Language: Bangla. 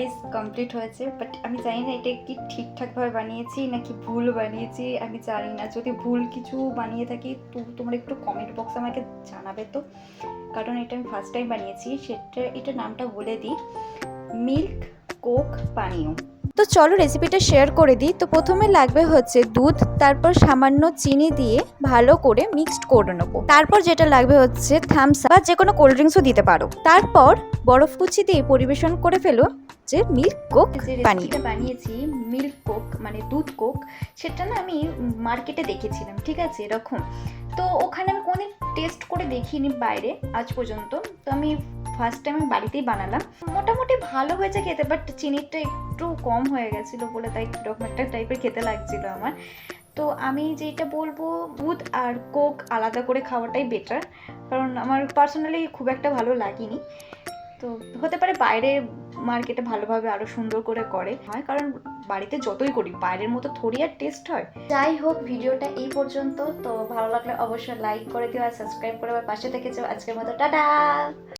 গাইস কমপ্লিট হয়েছে, বাট আমি জানি না এটা কি ঠিকঠাকভাবে বানিয়েছি নাকি ভুল বানিয়েছি, আমি জানি না। যদি ভুল কিছু বানিয়ে থাকি তো তোমরা একটু কমেন্ট বক্সে আমাকে জানাবে তো, কারণ এটা আমি ফার্স্ট টাইম বানিয়েছি। এটার নামটা বলে দিই, মিল্ক কোক পানীয়। তো চলো রেসিপিটা শেয়ার করে দিই। তো প্রথমে লাগবে হচ্ছে দুধ, তারপর সামান্য চিনি দিয়ে ভালো করে মিক্সড করে নেবো। তারপর যেটা লাগবে হচ্ছে থামস আপ বা যে কোনো কোল্ড ড্রিঙ্কসও দিতে পারো। তারপর বরফ কুচি দিয়ে পরিবেশন করে ফেলো যে মিল্ক কোক যে পানীয়। রেসিপিটা বানিয়েছি মিল্ক কোক মানে দুধ কোক, সেটা না আমি মার্কেটে দেখেছিলাম, ঠিক আছে, এরকম। তো ওখানে আমি কোনো টেস্ট করে দেখিনি বাইরে আজ পর্যন্ত। তো আমি ফার্স্ট টাইম বাড়িতেই বানালাম, মোটামুটি ভালো হয়েছে খেতে, বাট চিনিটা একটু কম হয়ে গেছিলো বলে তাই এরকম একটা টাইপের খেতে লাগছিল আমার। তো আমি যেটা বলবো, দুধ আর কোক আলাদা করে খাওয়াটাই বেটার, কারণ আমার পার্সোনালি খুব একটা ভালো লাগেনি। তো হতে পারে বাইরে মার্কেটে ভালোভাবে আরও সুন্দর করে করে হয়, কারণ বাড়িতে যতই করি বাইরের মতো থোড়ি আর টেস্ট হয়। যাই হোক, ভিডিওটা এই পর্যন্ত। তো ভালো লাগলে অবশ্যই লাইক করে দিও আর সাবস্ক্রাইব করে আমার পাশে থেকে যাও। আজকের মতো টাটা।